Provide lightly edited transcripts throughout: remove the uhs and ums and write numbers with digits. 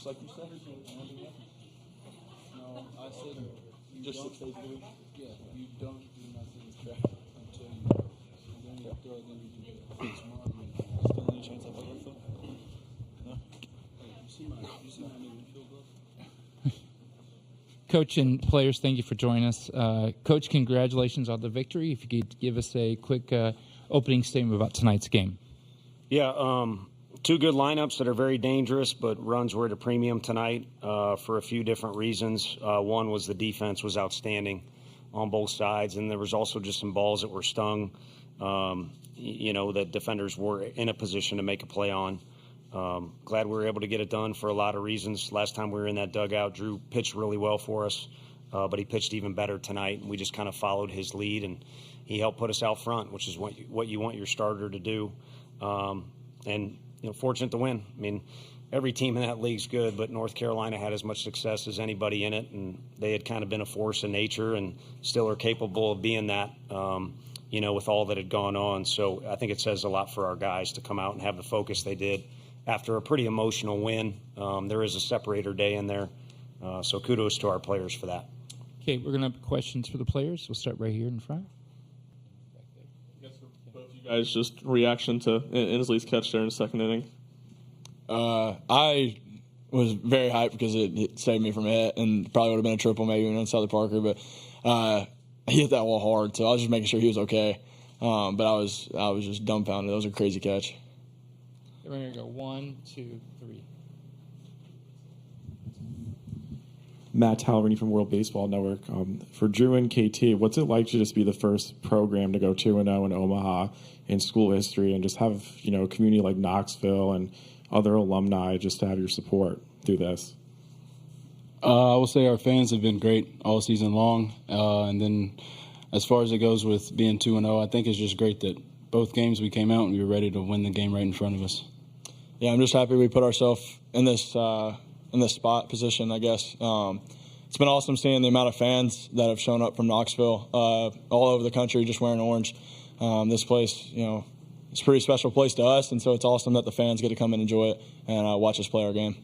just like you said. No, I said Just to take it. yeah, you don't do nothing until you throw it, then you do it. Tomorrow, Still any chance I play left field? No. you see my new infield glove? Coach and players, thank you for joining us. Coach, congratulations on the victory. If you could give us a quick opening statement about tonight's game. Yeah, two good lineups that are very dangerous, but runs were at a premium tonight for a few different reasons. One was the defense was outstanding on both sides, and there was also just some balls that were stung, that defenders were in a position to make a play on. Glad we were able to get it done for a lot of reasons. Last time we were in that dugout, Drew pitched really well for us, but he pitched even better tonight, and we just kind of followed his lead, and he helped put us out front, which is what you want your starter to do. And fortunate to win. I mean, every team in that league's good, but North Carolina had as much success as anybody in it, and they had kind of been a force in nature and still are capable of being that, with all that had gone on. So I think it says a lot for our guys to come out and have the focus they did after a pretty emotional win. There is a separator day in there, so kudos to our players for that. Okay, we're going to have questions for the players. We'll start right here in front. Guys, just reaction to Inslee's catch there in the second inning. I was very hyped because it saved me from a hit and probably would have been a triple maybe on Southern Parker, but he hit that wall hard, so I was just making sure he was okay. But I was just dumbfounded. That was a crazy catch. We're going to go 1, 2, 3. Matt Talverney from World Baseball Network. For Drew and KT, what's it like to just be the first program to go 2-0 in Omaha in school history and just have, a community like Knoxville and other alumni just to have your support through this? I will say our fans have been great all season long. And then as far as it goes with being 2-0, I think it's just great that both games we came out and we were ready to win the game right in front of us. Yeah, I'm just happy we put ourselves in this spot position, I guess. It's been awesome seeing the amount of fans that have shown up from Knoxville all over the country just wearing orange. This place, it's a pretty special place to us, and so it's awesome that the fans get to come and enjoy it and watch us play our game.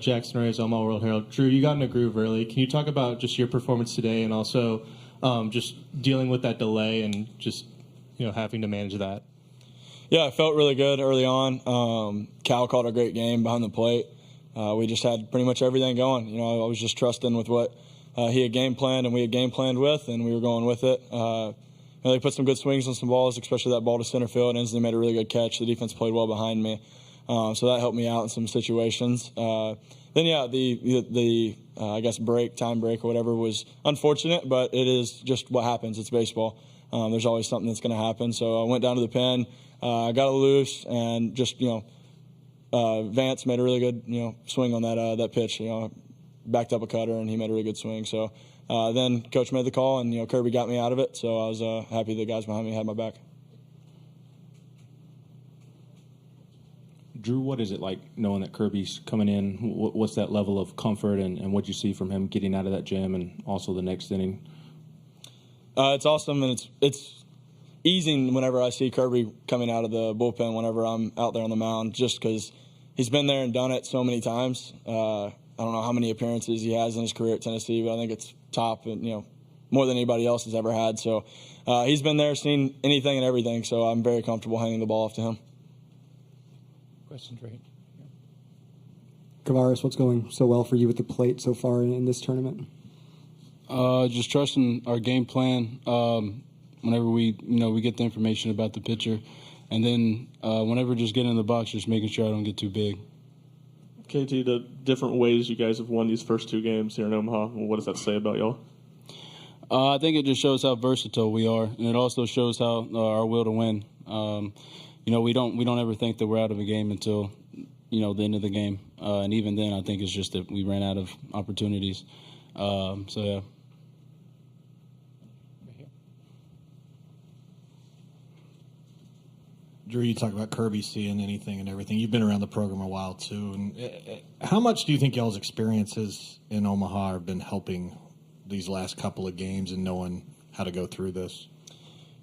Jackson Reyes, Omaha World Herald. Drew, you got in a groove early. Can you talk about just your performance today and also just dealing with that delay and just having to manage that? Yeah, I felt really good early on. Cal called a great game behind the plate. We just had pretty much everything going. I was just trusting with what he had game planned and we had game planned with, and we were going with it. They put some good swings on some balls, especially that ball to center field. Inslee made a really good catch. The defense played well behind me, so that helped me out in some situations. Then, yeah, the I guess time break or whatever was unfortunate, but it is just what happens. It's baseball. There's always something that's going to happen. So I went down to the pen. I got it loose, and just Vance made a really good swing on that pitch. Backed up a cutter, and he made a really good swing. So then Coach made the call, and Kirby got me out of it. So I was happy the guys behind me had my back. Drew, what is it like knowing that Kirby's coming in? What's that level of comfort, and what you see from him getting out of that gym, and also the next inning? It's awesome, and it's easing whenever I see Kirby coming out of the bullpen whenever I'm out there on the mound, just because he's been there and done it so many times. I don't know how many appearances he has in his career at Tennessee, but I think it's top and more than anybody else has ever had. So he's been there, seen anything and everything. So I'm very comfortable handing the ball off to him. Questions right here. Kavaris, what's going so well for you at the plate so far in this tournament? Just trusting our game plan. Whenever we get the information about the pitcher, and then whenever just get in the box, just making sure I don't get too big. KT, the different ways you guys have won these first two games here in Omaha, what does that say about y'all? I think it just shows how versatile we are, and it also shows how our will to win. We don't ever think that we're out of a game until the end of the game, and even then, I think it's just that we ran out of opportunities. So yeah. Drew, you talk about Kirby seeing anything and everything. You've been around the program a while, too. And how much do you think y'all's experiences in Omaha have been helping these last couple of games and knowing how to go through this?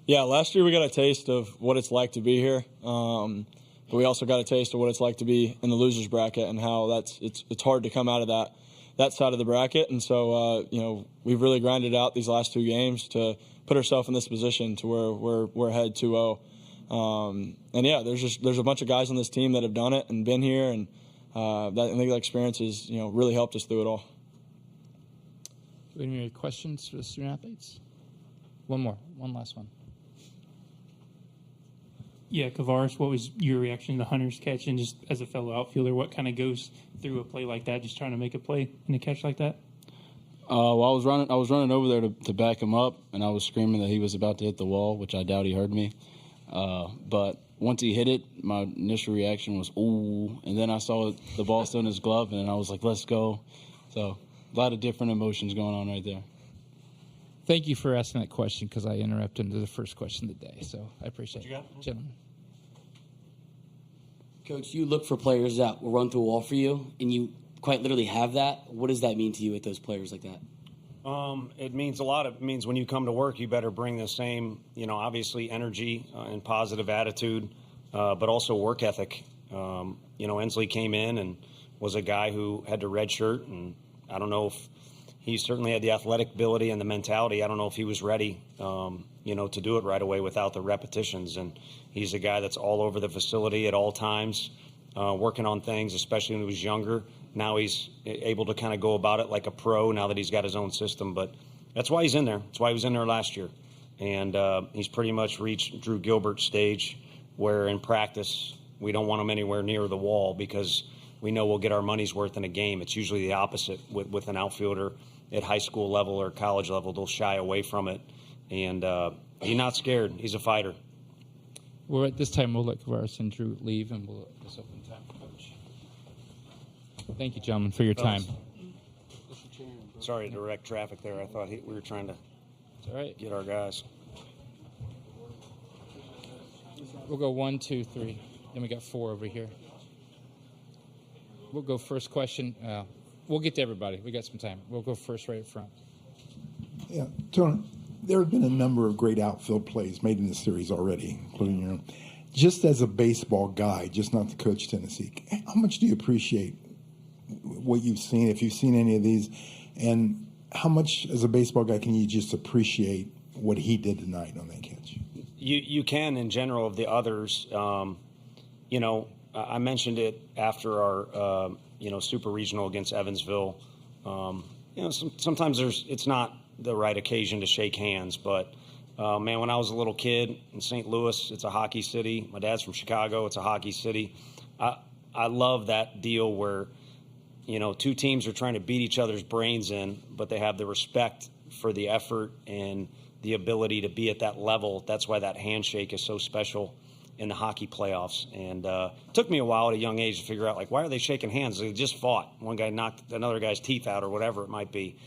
Yeah, last year we got a taste of what it's like to be here, but we also got a taste of what it's like to be in the losers bracket and how it's hard to come out of that side of the bracket. And so we've really grinded out these last 2 games to put ourselves in this position to where we're ahead 2-0. And yeah, there's a bunch of guys on this team that have done it and been here, and I think that experience has really helped us through it all. Do we have any questions for the student athletes? One last one. Yeah, Kavaris, what was your reaction to Hunter's catch? And just as a fellow outfielder, what kind of goes through a play like that, just trying to make a play in a catch like that? Well, I was running over there to back him up, and I was screaming that he was about to hit the wall, which I doubt he heard me. But once he hit it, my initial reaction was, ooh, and then I saw the ball still in his glove, and I was like, let's go. So a lot of different emotions going on right there. Thank you for asking that question because I interrupted into the first question of the day. So I appreciate it. Gentlemen. Coach, you look for players that will run through a wall for you, and you quite literally have that. What does that mean to you with those players like that? It means a lot. It means when you come to work, you better bring the same, obviously energy and positive attitude, but also work ethic. Ensley came in and was a guy who had to redshirt, and I don't know if he certainly had the athletic ability and the mentality. I don't know if he was ready, to do it right away without the repetitions. And he's a guy that's all over the facility at all times, working on things, especially when he was younger. Now he's able to kind of go about it like a pro now that he's got his own system. But that's why he's in there. That's why he was in there last year. And he's pretty much reached Drew Gilbert's stage where in practice we don't want him anywhere near the wall because we know we'll get our money's worth in a game. It's usually the opposite with an outfielder at high school level or college level. They'll shy away from it. And he's not scared. He's a fighter. Well, at this time, we'll let Kavaris and Drew leave, and we'll let this open time for Coach. Thank you, gentlemen, for your time. Sorry to direct traffic there. I thought we were trying to get our guys. We'll go 1, 2, 3. Then we got 4 over here. We'll go first question. We'll get to everybody. We got some time. We'll go first right up front. Yeah, Tony, there have been a number of great outfield plays made in the series already, including your own. Just as a baseball guy, just not to coach Tennessee, how much do you appreciate what you've seen, if you've seen any of these, and how much as a baseball guy can you just appreciate what he did tonight on that catch? You can in general of the others. I mentioned it after our super regional against Evansville. Sometimes it's not the right occasion to shake hands, but man, when I was a little kid in St. Louis, it's a hockey city. My dad's from Chicago. It's a hockey city. I love that deal where, two teams are trying to beat each other's brains in, but they have the respect for the effort and the ability to be at that level. That's why that handshake is so special in the hockey playoffs. And it took me a while at a young age to figure out, why are they shaking hands? They just fought. One guy knocked another guy's teeth out or whatever it might be.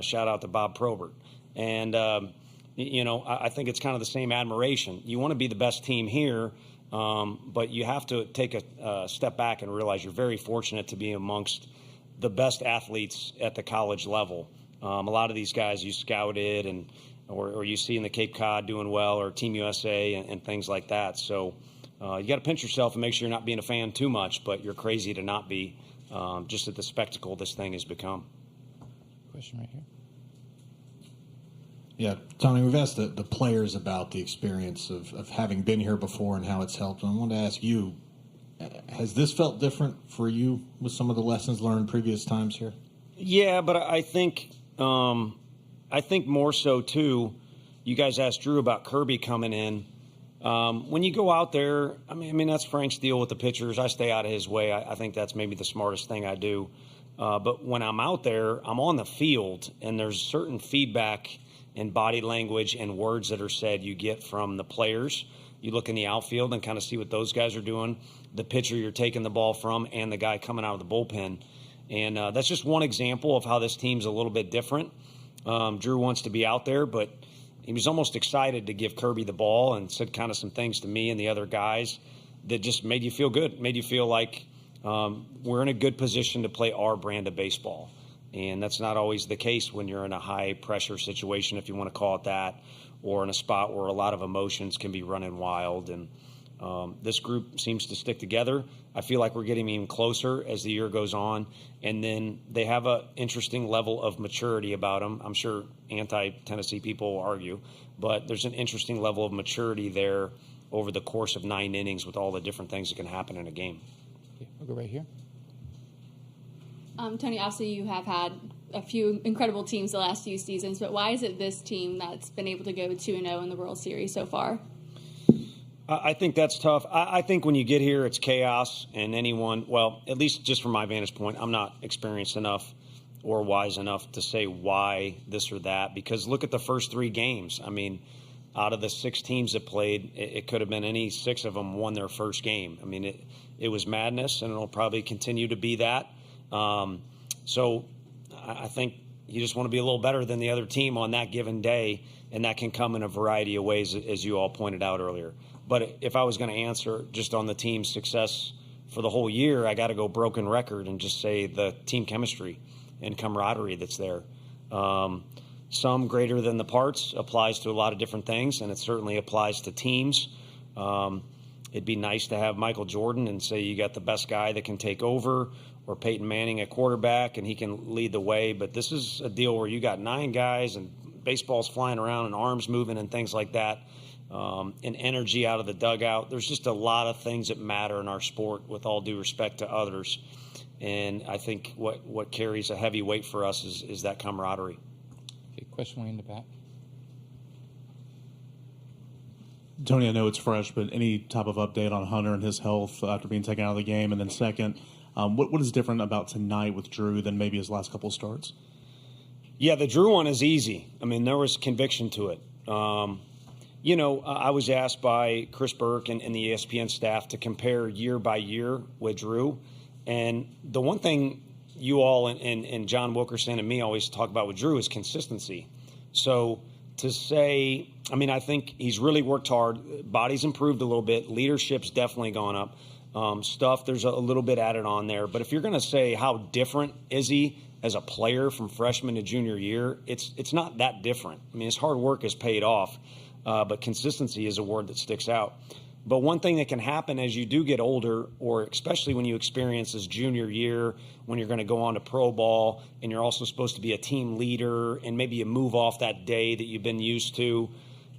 Shout out to Bob Probert. And, I think it's kind of the same admiration. You want to be the best team here, but you have to take a step back and realize you're very fortunate to be amongst the best athletes at the college level. A lot of these guys you scouted or you see in the Cape Cod doing well, or Team USA and things like that. So you got to pinch yourself and make sure you're not being a fan too much, but you're crazy to not be, just at the spectacle this thing has become. Question right here. Yeah, Tony, we've asked the players about the experience of having been here before and how it's helped. And I wanted to ask you, has this felt different for you with some of the lessons learned previous times here? Yeah, but I think more so, too, you guys asked Drew about Kirby coming in. When you go out there, I mean that's Frank's deal with the pitchers. I stay out of his way. I think that's maybe the smartest thing I do. But when I'm out there, I'm on the field, and there's certain feedback and body language and words that are said you get from the players. You look in the outfield and kind of see what those guys are doing, the pitcher you're taking the ball from, and the guy coming out of the bullpen. And that's just one example of how this team's a little bit different. Drew wants to be out there, but he was almost excited to give Kirby the ball and said kind of some things to me and the other guys that just made you feel good, made you feel like we're in a good position to play our brand of baseball. And that's not always the case when you're in a high-pressure situation, if you want to call it that, or in a spot where a lot of emotions can be running wild. And this group seems to stick together. I feel like we're getting even closer as the year goes on. And then they have an interesting level of maturity about them. I'm sure anti-Tennessee people will argue, but there's an interesting level of maturity there over the course of 9 innings with all the different things that can happen in a game. Okay, we'll go right here. Tony, obviously you have had a few incredible teams the last few seasons, but why is it this team that's been able to go 2-0 in the World Series so far? I think that's tough. I think when you get here, it's chaos, and anyone, well, at least just from my vantage point, I'm not experienced enough or wise enough to say why this or that, because look at the first 3 games. I mean, out of the 6 teams that played, it could have been any 6 of them won their first game. I mean, it was madness, and it'll probably continue to be that. So I think you just want to be a little better than the other team on that given day, and that can come in a variety of ways, as you all pointed out earlier. But if I was going to answer just on the team's success for the whole year, I got to go broken record and just say the team chemistry and camaraderie that's there. Some greater than the parts applies to a lot of different things, and it certainly applies to teams. It'd be nice to have Michael Jordan and say you got the best guy that can take over, or Peyton Manning at quarterback and he can lead the way. But this is a deal where you got 9 guys and baseball's flying around and arms moving and things like that, and energy out of the dugout. There's just a lot of things that matter in our sport, with all due respect to others. And I think what carries a heavy weight for us is that camaraderie. Okay, question way in the back. Tony, I know it's fresh, but any type of update on Hunter and his health after being taken out of the game? And then second, what is different about tonight with Drew than maybe his last couple of starts? Yeah, the Drew one is easy. I mean, there was conviction to it. I was asked by Chris Burke and the ESPN staff to compare year by year with Drew. And the one thing you all and John Wilkerson and me always talk about with Drew is consistency. So to say, I mean, I think he's really worked hard. Body's improved a little bit. Leadership's definitely gone up. There's a little bit added on there. But if you're going to say how different is he as a player from freshman to junior year, it's not that different. I mean, his hard work has paid off, but consistency is a word that sticks out. But one thing that can happen as you do get older, or especially when you experience this junior year, when you're going to go on to pro ball and you're also supposed to be a team leader, and maybe you move off that day that you've been used to,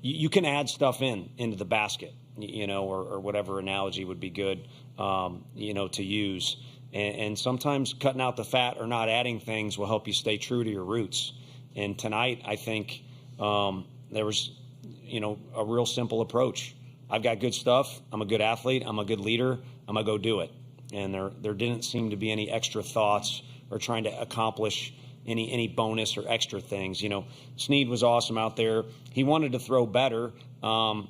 you can add stuff into the basket, or whatever analogy would be good, to use. And sometimes cutting out the fat or not adding things will help you stay true to your roots. And tonight, I think there was, a real simple approach. I've got good stuff. I'm a good athlete. I'm a good leader. I'm going to go do it. And there didn't seem to be any extra thoughts or trying to accomplish any bonus or extra things. Snead was awesome out there. He wanted to throw better. I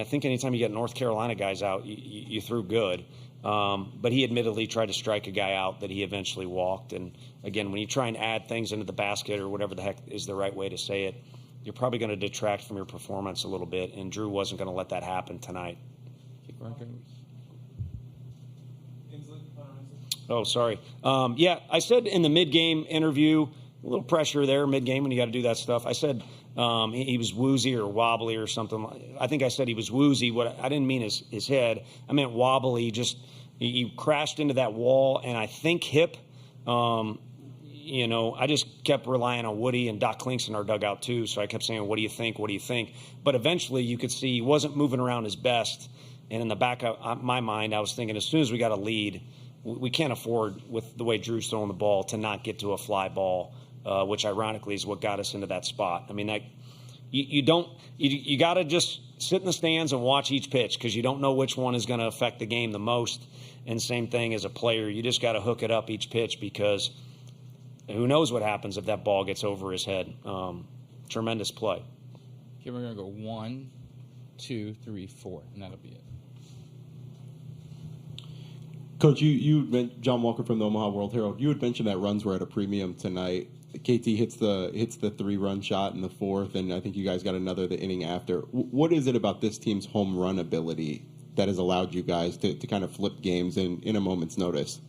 think anytime you get North Carolina guys out, you threw good. But he admittedly tried to strike a guy out that he eventually walked. And, again, when you try and add things into the basket, or whatever the heck is the right way to say it, you're probably going to detract from your performance a little bit, and Drew wasn't going to let that happen tonight. Oh, sorry. I said in the mid-game interview, a little pressure there mid-game when you got to do that stuff. I said he was woozy or wobbly or something. I think I said he was woozy. What I didn't mean his head. I meant wobbly. Just he crashed into that wall, and I think hip. I just kept relying on Woody and Doc Klinks in our dugout too. So I kept saying, "What do you think? What do you think?" But eventually, you could see he wasn't moving around his best. And in the back of my mind, I was thinking, as soon as we got a lead, we can't afford, with the way Drew's throwing the ball, to not get to a fly ball, which ironically is what got us into that spot. I mean, you got to just sit in the stands and watch each pitch, because you don't know which one is going to affect the game the most. And same thing as a player, you just got to hook it up each pitch, because who knows what happens if that ball gets over his head. Tremendous play. Okay, we're going to go 1, 2, 3, 4, and that'll be it. Coach, John Walker from the Omaha World Herald, you had mentioned that runs were at a premium tonight. KT hits the 3-run shot in the 4th, and I think you guys got another the inning after. What is it about this team's home run ability that has allowed you guys to kind of flip games in a moment's notice?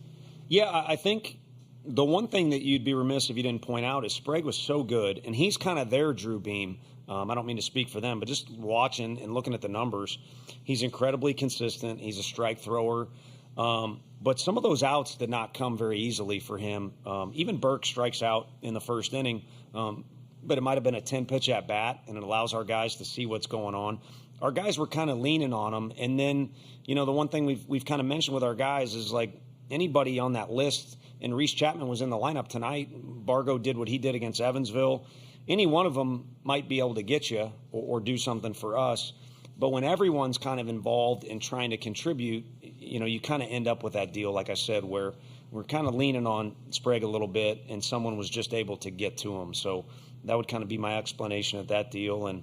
Yeah, I think the one thing that you'd be remiss if you didn't point out is Sprague was so good, and he's kind of their Drew Beam, I don't mean to speak for them, but just watching and looking at the numbers, he's incredibly consistent. He's a strike thrower. But some of those outs did not come very easily for him. Even Burke strikes out in the first inning, but it might have been a 10-pitch at bat, and it allows our guys to see what's going on. Our guys were kind of leaning on him. And then, the one thing we've kind of mentioned with our guys is, like, anybody on that list, and Reese Chapman was in the lineup tonight. Bargo did what he did against Evansville. Any one of them might be able to get you or do something for us. But when everyone's kind of involved in trying to contribute, you kind of end up with that deal, like I said, where we're kind of leaning on Sprague a little bit, and someone was just able to get to him. So that would kind of be my explanation of that deal. And,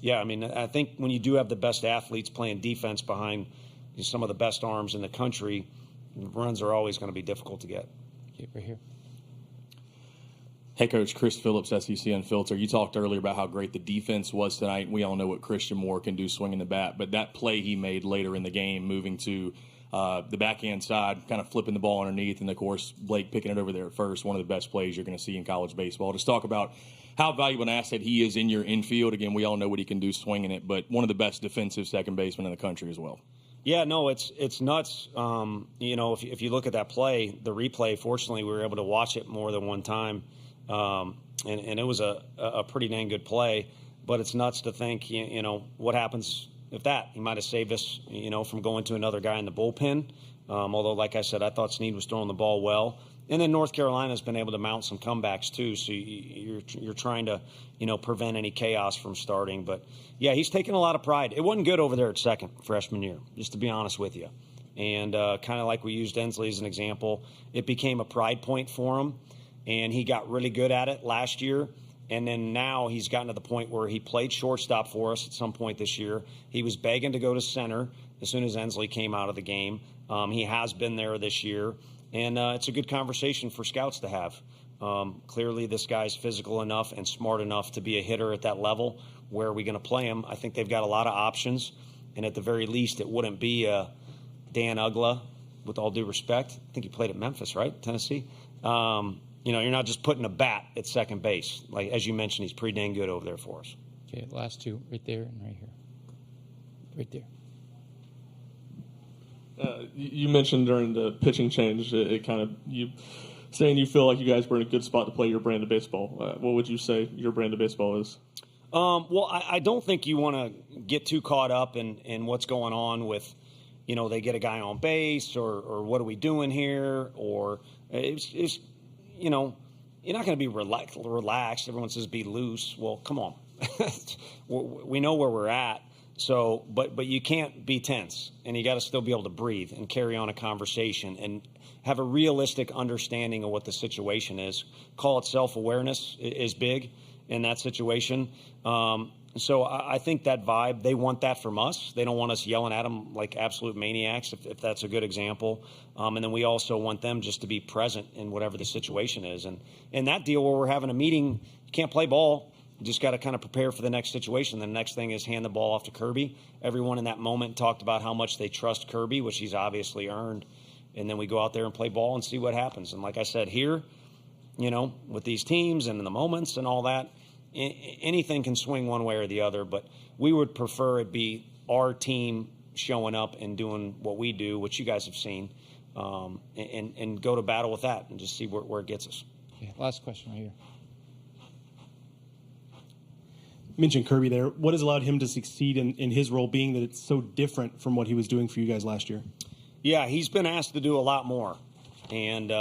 yeah, I mean, I think when you do have the best athletes playing defense behind some of the best arms in the country, runs are always going to be difficult to get. Okay, right here. Hey, Coach, Chris Phillips, SEC Unfiltered. You talked earlier about how great the defense was tonight. We all know what Christian Moore can do swinging the bat, but that play he made later in the game, moving to the backhand side, kind of flipping the ball underneath, and, of course, Blake picking it over there at first, one of the best plays you're going to see in college baseball. Just talk about how valuable an asset he is in your infield. Again, we all know what he can do swinging it, but one of the best defensive second basemen in the country as well. Yeah, no, it's nuts. If you look at that play, the replay, fortunately, we were able to watch it more than one time. And it was a pretty dang good play, but it's nuts to think, what happens if that? He might have saved us, from going to another guy in the bullpen. Although, like I said, I thought Snead was throwing the ball well. And then North Carolina's been able to mount some comebacks too. So you're trying to, prevent any chaos from starting. But yeah, he's taking a lot of pride. It wasn't good over there at second freshman year, just to be honest with you. And kind of like we used Ensley as an example, it became a pride point for him. And he got really good at it last year. And then now he's gotten to the point where he played shortstop for us at some point this year. He was begging to go to center as soon as Ensley came out of the game. He has been there this year. And it's a good conversation for scouts to have. Clearly, this guy's physical enough and smart enough to be a hitter at that level. Where are we going to play him? I think they've got a lot of options. And at the very least, it wouldn't be Dan Ugla, with all due respect. I think he played at Memphis, right? Tennessee. You're not just putting a bat at second base. Like, as you mentioned, he's pretty dang good over there for us. Okay, last two, right there and right here. Right there. You mentioned during the pitching change, it kind of you saying you feel like you guys were in a good spot to play your brand of baseball. What would you say your brand of baseball is? Well, I don't think you want to get too caught up in what's going on with, they get a guy on base or what are we doing here? Or it's you're not going to be relaxed. Everyone says be loose. Well, come on. We know where we're at. So, but you can't be tense, and you got to still be able to breathe and carry on a conversation and have a realistic understanding of what the situation is. Call it self-awareness is big in that situation. So I think that vibe, they want that from us. They don't want us yelling at them like absolute maniacs, if that's a good example. And then we also want them just to be present in whatever the situation is. And in that deal where we're having a meeting, you can't play ball. You just got to kind of prepare for the next situation. The next thing is hand the ball off to Kirby. Everyone in that moment talked about how much they trust Kirby, which he's obviously earned. And then we go out there and play ball and see what happens. And like I said, here, with these teams and in the moments and all that, anything can swing one way or the other. But we would prefer it be our team showing up and doing what we do, which you guys have seen, and go to battle with that and just see where it gets us. Okay, last question right here. You mentioned Kirby there. What has allowed him to succeed in his role, being that it's so different from what he was doing for you guys last year? Yeah, he's been asked to do a lot more. And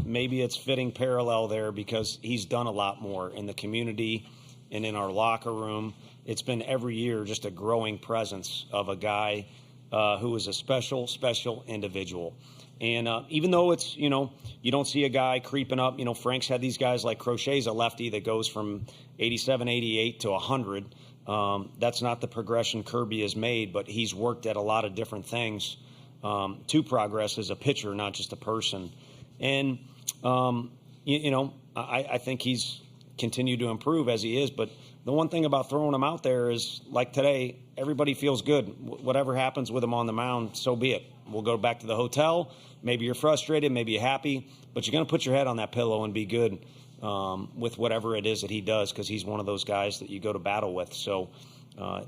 maybe it's fitting parallel there because he's done a lot more in the community and in our locker room. It's been every year just a growing presence of a guy who is a special individual. And even though it's, you don't see a guy creeping up. Frank's had these guys like Crochet's a lefty that goes from 87, 88 to 100. That's not the progression Kirby has made, but he's worked at a lot of different things to progress as a pitcher, not just a person. And, I think he's continued to improve as he is. But the one thing about throwing him out there is, like today, everybody feels good. Whatever happens with him on the mound, so be it. We'll go back to the hotel. Maybe you're frustrated, maybe you're happy, but you're going to put your head on that pillow and be good with whatever it is that he does, because he's one of those guys that you go to battle with. So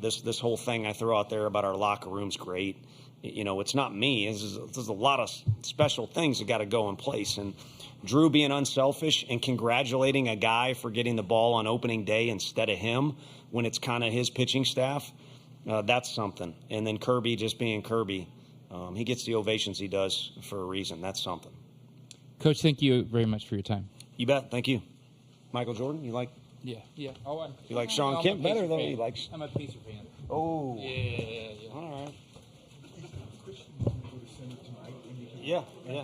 this whole thing I throw out there about our locker room's great. You know, it's not me. There's a lot of special things that got to go in place. And Drew being unselfish and congratulating a guy for getting the ball on opening day instead of him when it's kind of his pitching staff, that's something. And then Kirby just being Kirby. He gets the ovations he does for a reason. That's something. Coach, thank you very much for your time. You bet. Thank you. Michael Jordan, you like? Yeah. Oh, you like Sean Kemp better though? He likes. I'm a Pacer fan. Oh. Yeah. All right. Yeah.